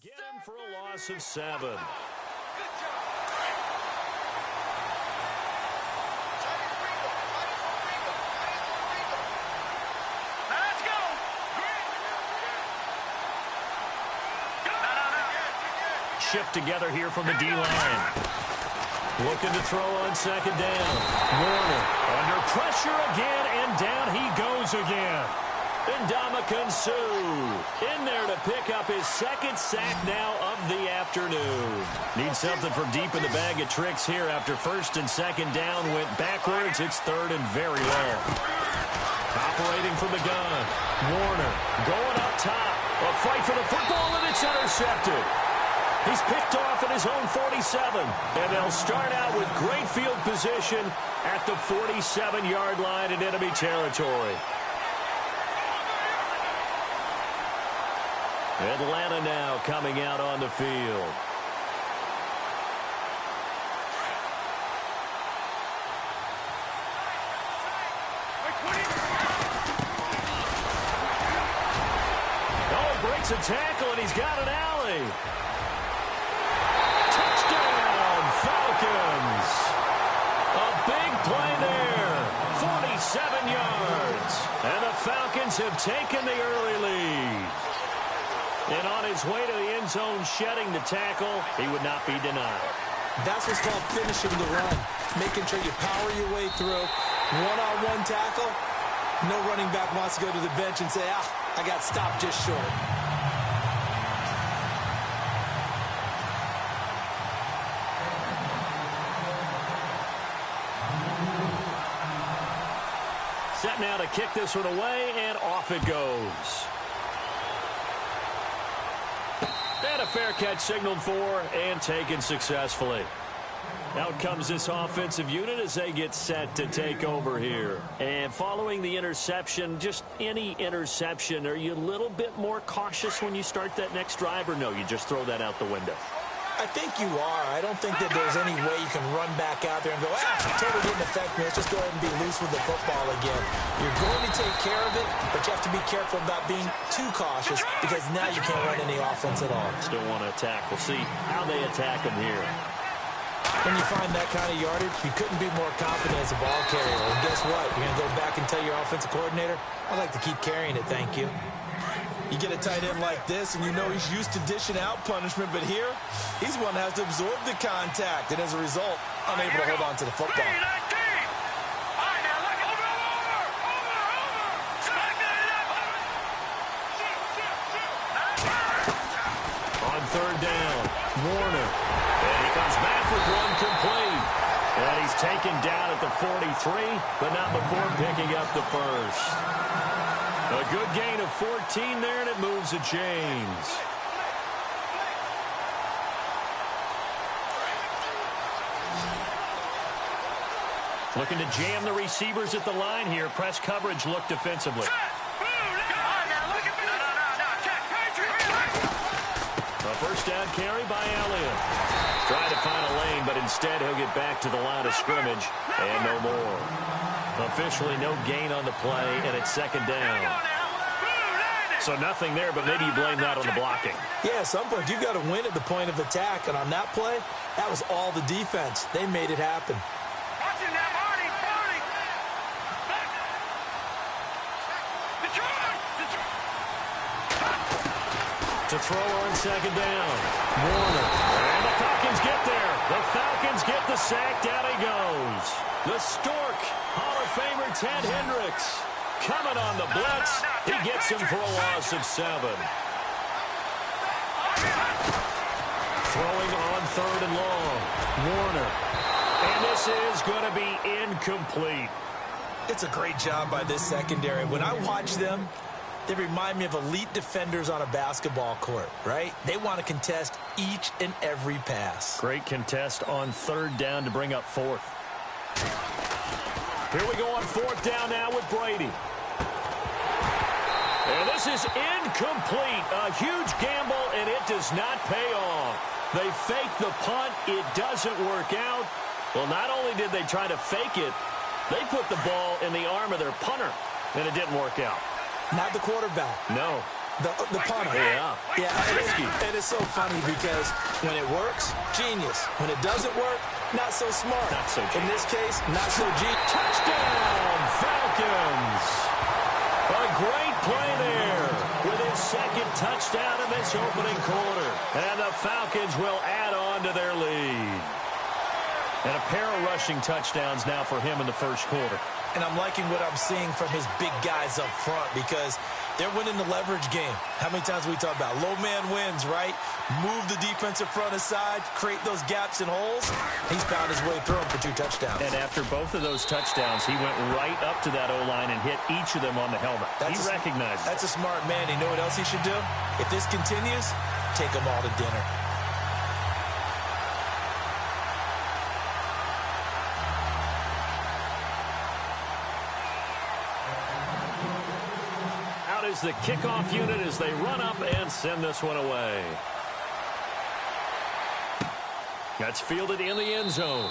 Get him for a loss of 7. Good job. Let's go. Shift together here from the D-line. Looking to throw on second down. Warner under pressure again, and down he goes again. Ndamukong Suh in there to pick up his second sack now of the afternoon. Need something from deep in the bag of tricks here after first and second down went backwards. It's third and very long. Operating from the gun. Warner going up top. A fight for the football, and it's intercepted. He's picked off at his own 47, and they'll start out with great field position at the 47-yard line in enemy territory. Atlanta now coming out on the field. Oh, breaks a tackle, and he's got an alley. Touchdown, Falcons. A big play there. 47 yards. And the Falcons have taken the early lead. And on his way to the end zone, shedding the tackle, he would not be denied. That's what's called finishing the run. Making sure you power your way through. One-on-one tackle. No running back wants to go to the bench and say, I got stopped just short. Set now to kick this one away, and off it goes. And a fair catch signaled for and taken successfully. Out comes this offensive unit as they get set to take over here. And following the interception, just any interception, are you a little bit more cautious when you start that next drive, or no, you just throw that out the window? I think you are. I don't think that there's any way you can run back out there and go, totally didn't affect me. Let's just go ahead and be loose with the football again. You're going to take care of it, but you have to be careful about being too cautious because now you can't run any offense at all. Still want to attack. We'll see how they attack them here. When you find that kind of yardage, you couldn't be more confident as a ball carrier. And guess what? You're going to go back and tell your offensive coordinator, I'd like to keep carrying it, thank you. You get a tight end like this, and you know he's used to dishing out punishment, but here, he's one that has to absorb the contact, and as a result, unable to hold on to the football. On third down, Warner. And he comes back with one complete. And he's taken down at the 43, but not before picking up the first. A good gain of 14 there, and it moves the chains. Looking to jam the receivers at the line here. Press coverage look defensively. A first down carry by Elliott. Trying to find a lane, but instead he'll get back to the line of scrimmage, and no more. Officially no gain on the play, and it's second down. So nothing there, but maybe you blame that on the blocking. Yeah, at some point you've got to win at the point of attack, and on that play, that was all the defense. They made it happen. To throw on second down. Warner. And the Falcons get there. The Falcons get the sack. Down he goes. The Stork, Hall of Famer Ted Hendricks, coming on the blitz. He gets him for a loss of 7. Throwing on third and long. Warner. And this is going to be incomplete. It's a great job by this secondary. When I watch them, they remind me of elite defenders on a basketball court, right? They want to contest each and every pass. Great contest on third down to bring up fourth. Here we go on fourth down now with Brady. And this is incomplete. A huge gamble, and it does not pay off. They fake the punt. It doesn't work out. Well, not only did they try to fake it, they put the ball in the arm of their punter, and it didn't work out. Not the quarterback. No. The punter. Yeah. It is so funny because when it works, genius. When it doesn't work, not so smart. Not so genius. In this case, not so genius. Touchdown, Falcons. A great play there with his second touchdown in this opening quarter. And the Falcons will add on to their lead. And a pair of rushing touchdowns now for him in the first quarter. And I'm liking what I'm seeing from his big guys up front because they're winning the leverage game. How many times we talk about low man wins, right? Move the defensive front aside, create those gaps and holes. He's found his way through them for 2 touchdowns. And after both of those touchdowns, he went right up to that O-line and hit each of them on the helmet. He recognized it. That's a smart man. You know what else he should do? If this continues, take them all to dinner. Is the kickoff unit as they run up and send this one away. That's fielded in the end zone.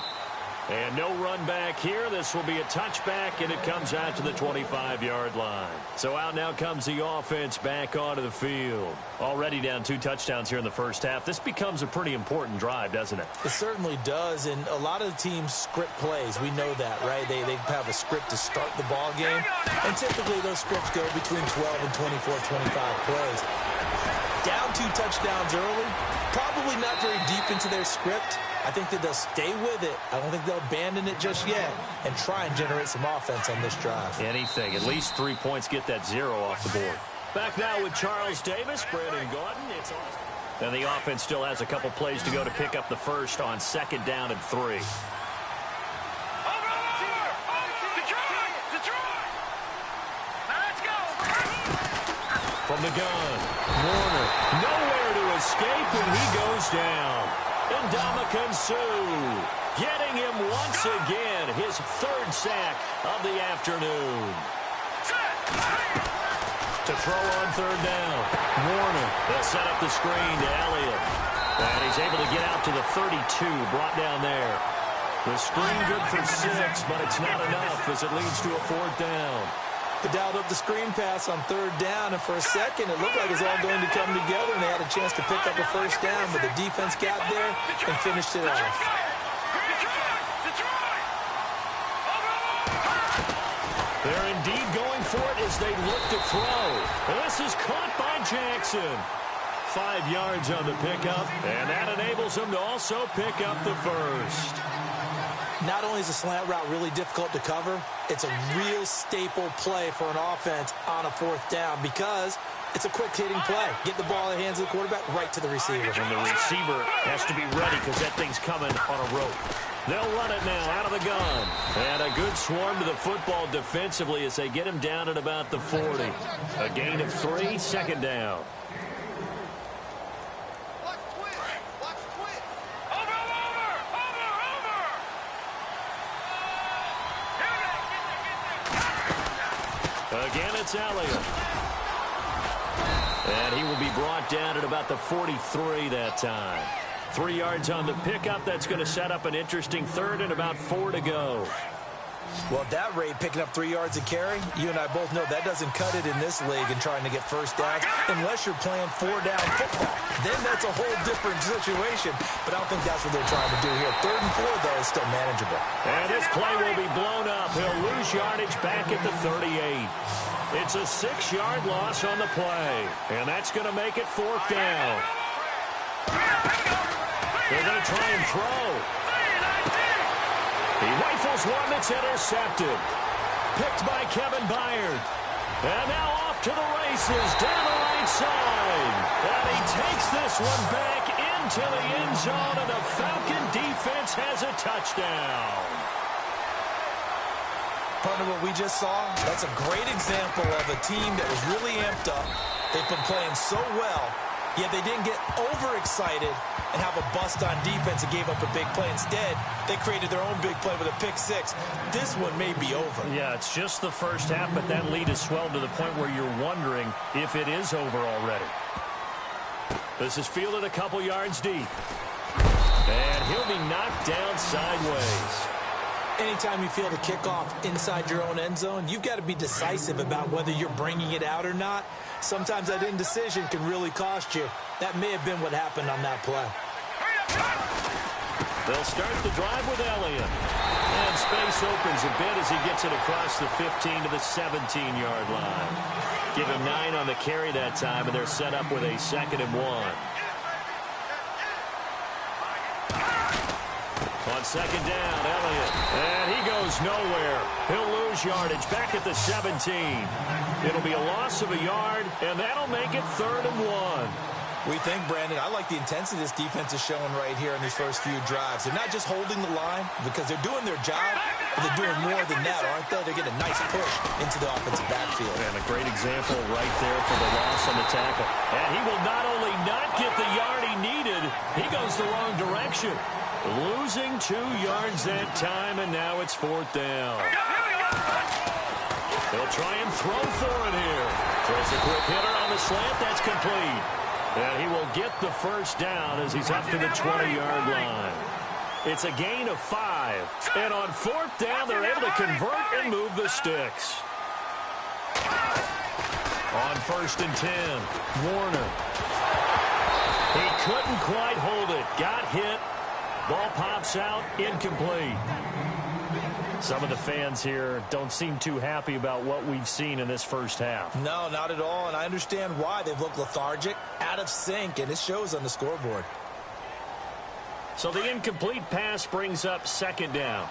And no run back here. This will be a touchback, and it comes out to the 25-yard line. So out now comes the offense back onto the field. Already down 2 touchdowns here in the first half. This becomes a pretty important drive, doesn't it? It certainly does, and a lot of the teams script plays. We know that, right? They have a script to start the ball game, and typically those scripts go between 12 and 24, 25 plays. Down 2 touchdowns early, probably not very deep into their script. I think that they'll stay with it. I don't think they'll abandon it just yet and try and generate some offense on this drive. Anything. At least 3 points, get that 0 off the board. Back now with Charles Davis, Brandon Gordon. It's awesome. And the offense still has a couple plays to go to pick up the first on 2nd down and 3. From the gun, Warner, nowhere to escape, and he goes down. And Ndamukong Suh getting him once again, his 3rd sack of the afternoon. To throw on 3rd down, Warner. They'll set up the screen to Elliott. And he's able to get out to the 32, brought down there. The screen good for 6, but it's not enough as it leads to a 4th down. They dialed up the screen pass on 3rd down, and for a second, it looked like it was all going to come together, and they had a chance to pick up a 1st down, but the defense got there and finished it off. They're indeed going for it as they look to throw. This is caught by Jackson. 5 yards on the pickup, and that enables them to also pick up the first. Not only is the slant route really difficult to cover, it's a real staple play for an offense on a 4th down because it's a quick-hitting play. Get the ball in the hands of the quarterback right to the receiver. And the receiver has to be ready because that thing's coming on a rope. They'll run it now out of the gun. And a good swarm to the football defensively as they get him down at about the 40. A gain of 3, 2nd down. Again, it's Elliott. And he will be brought down at about the 43 that time. 3 yards on the pickup. That's going to set up an interesting 3rd and about 4 to go. Well, at that rate, picking up 3 yards a carry, you and I both know that doesn't cut it in this league and trying to get 1st downs unless you're playing 4-down football. Then that's a whole different situation, but I don't think that's what they're trying to do here. 3rd and 4, though, is still manageable. And this play will be blown up. He'll lose yardage back at the 38. It's a 6-yard loss on the play, and that's going to make it 4th down. They're going to try and throw. He rifles one that's intercepted. Picked by Kevin Byard. And now off to the races down the right side. And he takes this one back into the end zone, and the Falcon defense has a touchdown. Partner, what we just saw, that's a great example of a team that was really amped up. They've been playing so well, yet they didn't get overexcited and have a bust on defense and gave up a big play. Instead, they created their own big play with a pick-6. This one may be over. Yeah, it's just the first half, but that lead has swelled to the point where you're wondering if it is over already. This is fielded a couple yards deep. And he'll be knocked down sideways. Anytime you feel the kickoff inside your own end zone, you've got to be decisive about whether you're bringing it out or not. Sometimes that indecision can really cost you. That may have been what happened on that play. They'll start the drive with Elliott. And space opens a bit as he gets it across the 15 to the 17-yard line. Give him 9 on the carry that time, and they're set up with a 2nd and 1. On 2nd down, Elliott. And he goes nowhere. He'll lose yardage back at the 17. It'll be a loss of a yard, and that'll make it 3rd and 1. We think, Brandon, I like the intensity this defense is showing right here in these first few drives. They're not just holding the line because they're doing their job, but they're doing more than that, aren't they? They're getting a nice push into the offensive backfield. And a great example right there for the loss on the tackle. And he will not only not get the yard he needed, he goes the wrong direction. Losing 2 yards that time, and now it's 4th down. They'll try and throw for it here. Throws a quick hitter on the slant. That's complete. And he will get the 1st down as he's up to the 20-yard line. It's a gain of 5. And on 4th down, they're able to convert and move the sticks. On 1st and 10, Warner. He couldn't quite hold it. Got hit. Ball pops out, incomplete. Some of the fans here don't seem too happy about what we've seen in this first half. No, not at all, and I understand why. They've looked lethargic, out of sync, and it shows on the scoreboard. So the incomplete pass brings up 2nd down.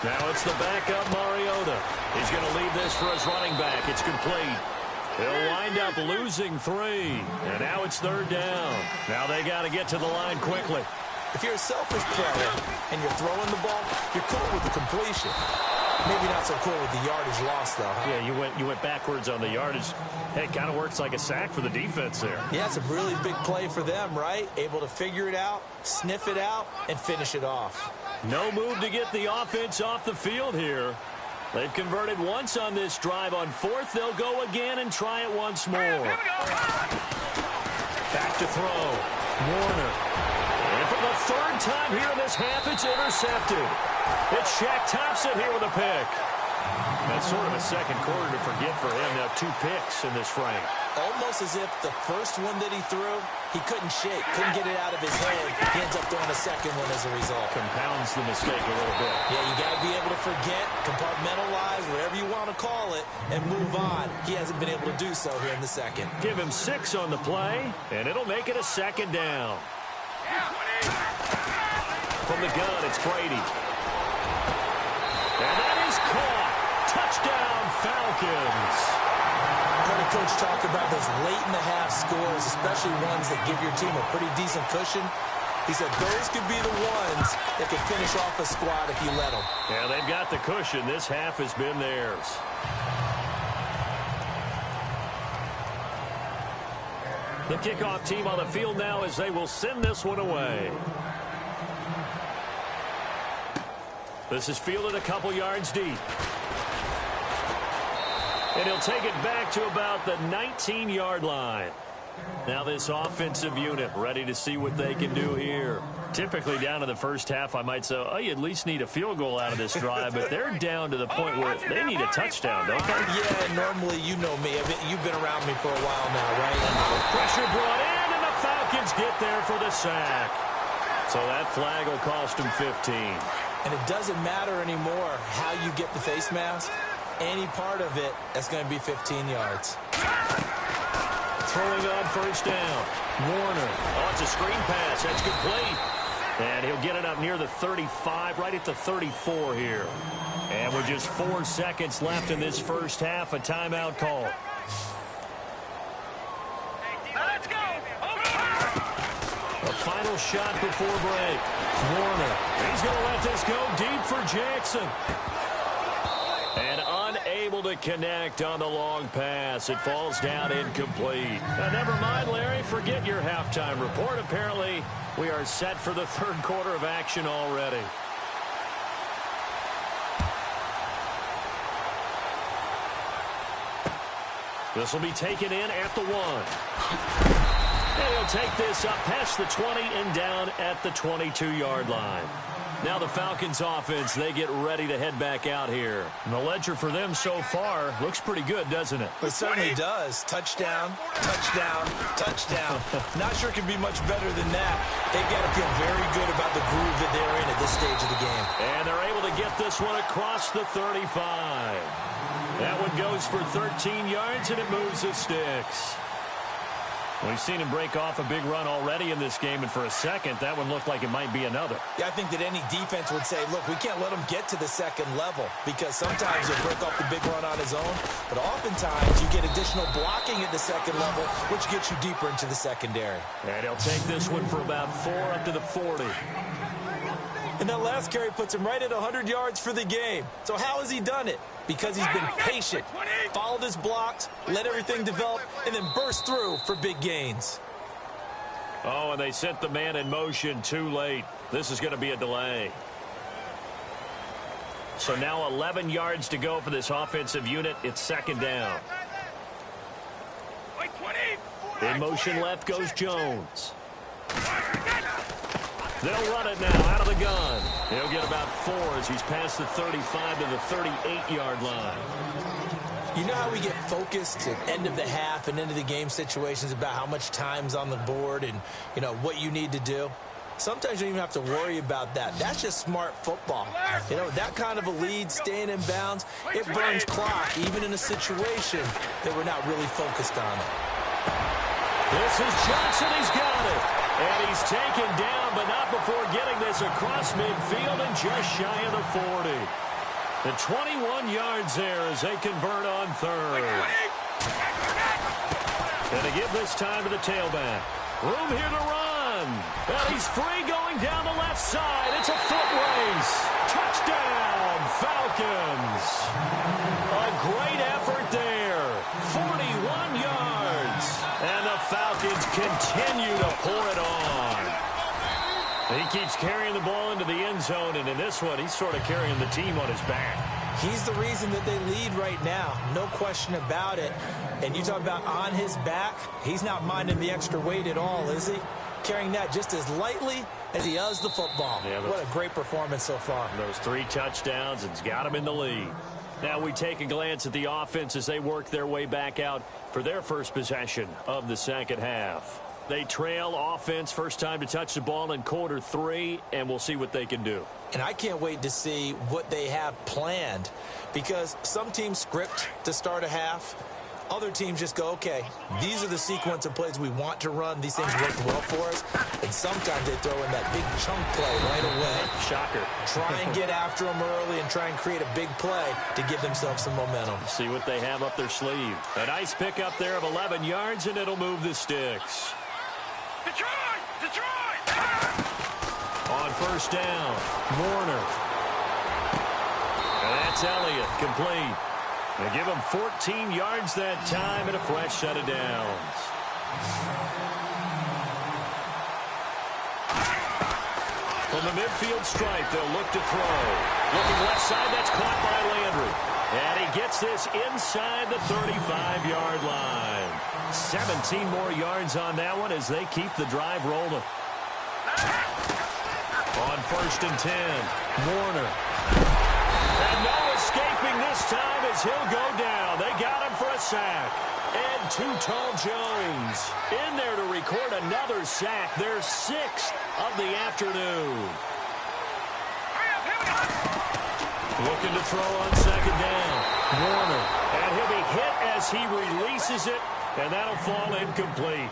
Now it's the backup Mariota. He's going to leave this for his running back. It's complete. He'll wind up losing 3. And now it's 3rd down. Now they got to get to the line quickly. If you're a selfish player and you're throwing the ball, you're cool with the completion. Maybe not so cool with the yardage loss, though. Huh? Yeah, you went backwards on the yardage. Hey, it kind of works like a sack for the defense there. Yeah, it's a really big play for them, right? Able to figure it out, sniff it out, and finish it off. No move to get the offense off the field here. They've converted once on this drive. On 4th, they'll go again and try it once more. Back to throw. Warner. And for the 3rd time here in this half, it's intercepted. It's Shaq Thompson here with a pick. That's sort of a second quarter to forget for him. Now 2 picks in this frame. Almost as if the first one that he threw, he couldn't shake, couldn't get it out of his head. He ends up throwing a second one as a result. Compounds the mistake a little bit. Yeah, you got to be able to forget, compartmentalize, whatever you want to call it, and move on. He hasn't been able to do so here in the second. Give him 6 on the play, and it'll make it a 2nd down. From the gun, it's Brady. And that is caught. Touchdown, Falcons. I heard a coach talk about those late-in-the-half scores, especially ones that give your team a pretty decent cushion. He said those could be the ones that could finish off a squad if you let them. Yeah, they've got the cushion. This half has been theirs. The kickoff team on the field now as they will send this one away. This is fielded a couple yards deep. And he'll take it back to about the 19-yard line. Now this offensive unit ready to see what they can do here. Typically down in the first half, I might say, oh, you at least need a field goal out of this drive, but they're down to the point where they need a touchdown, don't they? Yeah, normally, you know me. You've been around me for a while now, right? Pressure brought in, and the Falcons get there for the sack. So that flag will cost them 15. And it doesn't matter anymore how you get the face mask. Any part of it, that's going to be 15 yards. Throwing on 1st down. Warner. Oh, it's a screen pass. That's complete. And he'll get it up near the 35, right at the 34 here. And with just 4 seconds left in this first half, a timeout call. Let's go. A final shot before break. Warner. He's going to let this go deep for Jackson. And unable to connect on the long pass. It falls down incomplete. Now, never mind, Larry. Forget your halftime report. Apparently, we are set for the 3rd quarter of action already. This will be taken in at the 1. And he'll take this up past the 20 and down at the 22-yard line. Now the Falcons offense, they get ready to head back out here. And the ledger for them so far looks pretty good, doesn't it? It certainly does. Touchdown, touchdown, touchdown. Not sure it can be much better than that. They've got to feel very good about the groove that they're in at this stage of the game. And they're able to get this one across the 35. That one goes for 13 yards, and it moves the sticks. We've seen him break off a big run already in this game, and for a second, that one looked like it might be another. Yeah, I think that any defense would say, look, we can't let him get to the second level because sometimes he'll break off the big run on his own, but oftentimes you get additional blocking at the second level, which gets you deeper into the secondary. And he'll take this one for about 4 up to the 40. And that last carry puts him right at 100 yards for the game. So how has he done it? Because he's been patient, followed his blocks, let everything develop, and then burst through for big gains. Oh, and they sent the man in motion too late. This is going to be a delay. So now 11 yards to go for this offensive unit. It's second down. In motion left goes Jones. They'll run it now out of the gun. He'll get about 4 as he's past the 35 to the 38-yard line. You know how we get focused at end of the half and into the game situations about how much time's on the board and, you know, what you need to do? Sometimes you don't even have to worry about that. That's just smart football. You know, that kind of a lead, staying in bounds, it burns clock, even in a situation that we're not really focused on it. This is Johnson. He's got it. And he's taken down, but not before getting this across midfield and just shy of the 40. The 21 yards there as they convert on third. And to give this time to the tailback. Room here to run. And he's free going down the left side. It's a foot race. Touchdown, Falcons. A great effort there. 41 yards. And the Falcons continue to pour it on. He keeps carrying the ball into the end zone, and in this one, he's sort of carrying the team on his back. He's the reason that they lead right now. No question about it. And you talk about on his back, he's not minding the extra weight at all, is he? Carrying that just as lightly as he does the football. Yeah, what a great performance so far. Those 3 touchdowns, it's got him in the lead. Now we take a glance at the offense as they work their way back out for their first possession of the second half. They trail offense, first time to touch the ball in quarter 3, and we'll see what they can do. And I can't wait to see what they have planned, because some teams script to start a half. Other teams just go, okay, these are the sequence of plays we want to run. These things work well for us. And sometimes they throw in that big chunk play right away. Shocker. Try and get after them early and try and create a big play to give themselves some momentum. See what they have up their sleeve. A nice pickup there of 11 yards, and it'll move the sticks. Detroit! Detroit! On first down, Warner. And that's Elliott, complete. They give him 14 yards that time and a fresh set of downs. From the midfield stripe, they'll look to throw. Looking left side, that's caught by Landry. And he gets this inside the 35-yard line. 17 more yards on that one as they keep the drive rolling. On first and 10, Warner. And no escaping this time as he'll go down. They got him for a sack. And Too-Tall Jones in there to record another sack. Their 6th of the afternoon. Looking to throw on second down. Warner. And he'll be hit as he releases it. And that'll fall incomplete.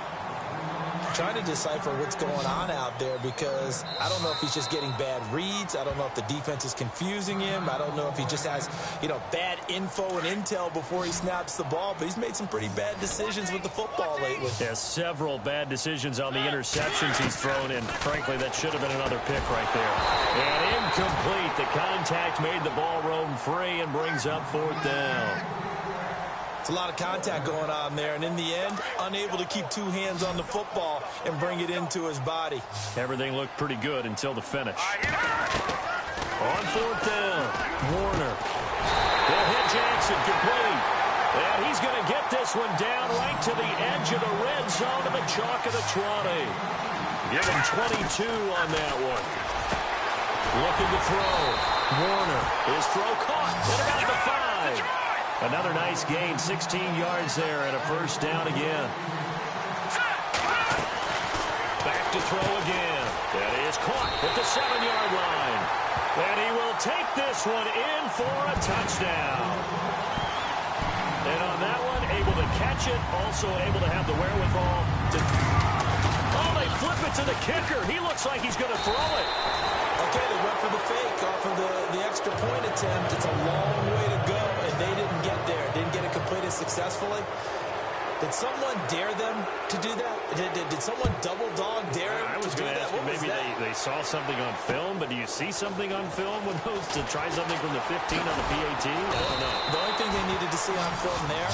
Trying to decipher what's going on out there, because I don't know if he's just getting bad reads. I don't know if the defense is confusing him. I don't know if he just has, you know, bad info and intel before he snaps the ball. But he's made some pretty bad decisions with the football lately. Yeah, several bad decisions on the interceptions he's thrown in. Frankly, that should have been another pick right there. And incomplete. The contact made the ball roam free and brings up 4th down. A lot of contact going on there, and in the end, unable to keep 2 hands on the football and bring it into his body. Everything looked pretty good until the finish. On 4th down, Warner. They'll hit Jackson, complete. And he's going to get this one down right to the edge of the red zone to the chalk of the 20. Give him 22 on that one. Looking to throw. Warner. His throw caught at about the 5. Another nice gain, 16 yards there and a first down again. Back to throw again. That is caught at the 7-yard line. And he will take this one in for a touchdown. And on that one, able to catch it, also able to have the wherewithal to... Oh, they flip it to the kicker. He looks like he's going to throw it. Okay, they went for the fake off of the extra point attempt. It's a long way to go, and they didn't get there. Didn't get it completed successfully. Did someone dare them to do that? Did someone double dog dare them I was to do going to that? ask you, maybe they saw something on film, but do you see something on film with those to try something from the 15 on the PAT? I don't know. The only thing they needed to see on film there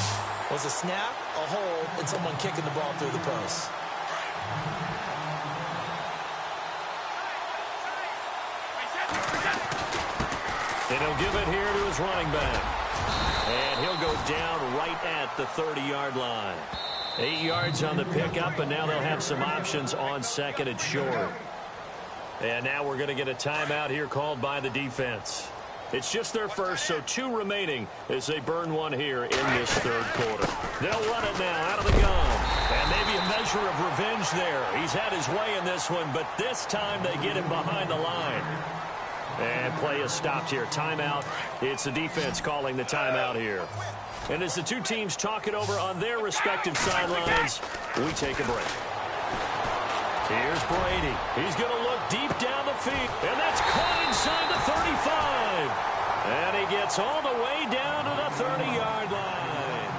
was a snap, a hold, and someone kicking the ball through the post. And he'll give it here to his running back. And he'll go down right at the 30-yard line. 8 yards on the pickup, and now they'll have some options on second and short. And now we're going to get a timeout here called by the defense. It's just their first, so 2 remaining as they burn one here in this third quarter. They'll run it now out of the gun. And maybe a measure of revenge there. He's had his way in this one, but this time they get him behind the line. And play is stopped here. Timeout. It's the defense calling the timeout here. And as the two teams talk it over on their respective sidelines, we take a break. Here's Brady. He's going to look deep down the field. And that's caught inside the 35. And he gets all the way down to the 30-yard line.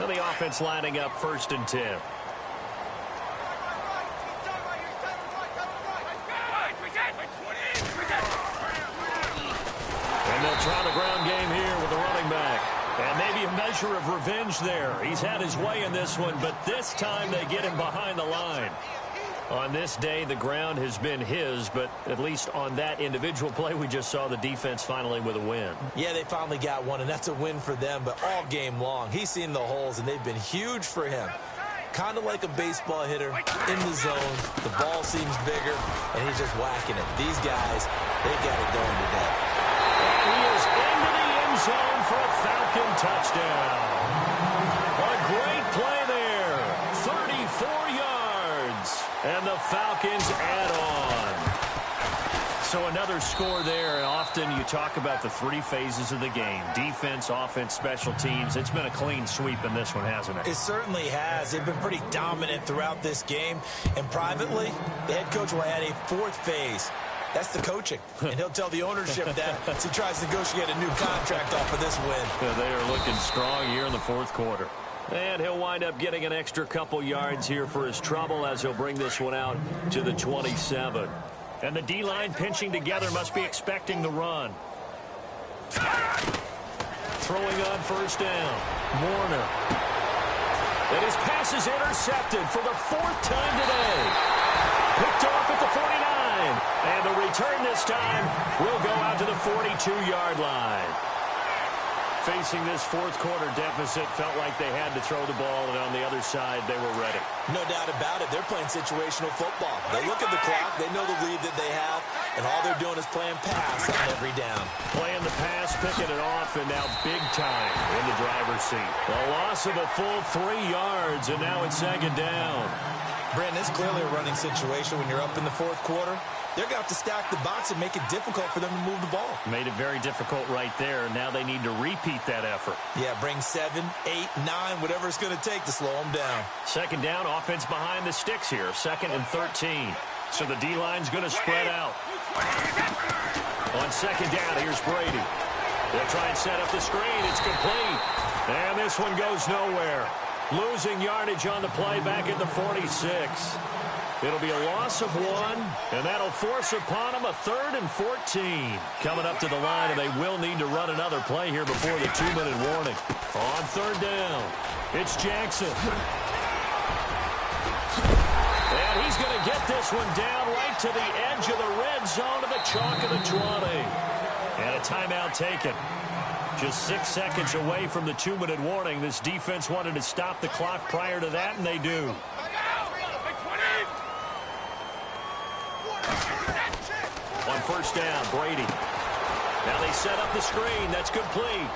Now the offense lining up 1st and 10. And they'll try the ground game here with the running back. And maybe a measure of revenge there. He's had his way in this one, but this time they get him behind the line. On this day, the ground has been his, but at least on that individual play, we just saw the defense finally with a win. Yeah, they finally got one, and that's a win for them, but all game long, he's seen the holes, and they've been huge for him. Kind of like a baseball hitter in the zone. The ball seems bigger, and he's just whacking it. These guys, they got it going today. And he is into the end zone for a Falcon touchdown. A great play there. 34 yards. And the Falcons add on. So another score there. And often you talk about the 3 phases of the game. Defense, offense, special teams. It's been a clean sweep in this one, hasn't it? It certainly has. They've been pretty dominant throughout this game. And privately, the head coach will add a 4th phase. That's the coaching. And he'll tell the ownership that as he tries to negotiate a new contract off of this win. Yeah, they are looking strong here in the 4th quarter. And he'll wind up getting an extra couple yards here for his trouble as he'll bring this one out to the 27. And the D-line pinching together must be expecting the run. Throwing on 1st down. Warner. And his pass is intercepted for the 4th time today. Picked off at the 49. And the return this time will go out to the 42-yard line. Facing this 4th quarter deficit, felt like they had to throw the ball, and on the other side, they were ready. No doubt about it. They're playing situational football. They look at the clock. They know the lead that they have, and all they're doing is playing pass on every down. Playing the pass, picking it off, and now big time in the driver's seat. A loss of a full 3 yards, and now it's 2nd down. Brandon, it's clearly a running situation when you're up in the 4th quarter. They're going to have to stack the box and make it difficult for them to move the ball. Made it very difficult right there. Now they need to repeat that effort. Yeah, bring 7, 8, 9, whatever it's going to take to slow them down. 2nd down, offense behind the sticks here. 2nd and 13. So the D-line's going to spread out. On 2nd down, here's Brady. They'll try and set up the screen. It's complete. And this one goes nowhere. Losing yardage on the play back at the 46. It'll be a loss of 1, and that'll force upon them a 3rd and 14. Coming up to the line, and they will need to run another play here before the 2-minute warning. On 3rd down, it's Jackson. And he's going to get this one down right to the edge of the red zone to the chalk of the 20. And a timeout taken. Just 6 seconds away from the 2-minute warning. This defense wanted to stop the clock prior to that, and they do. On first down, Brady. Now they set up the screen. That's complete.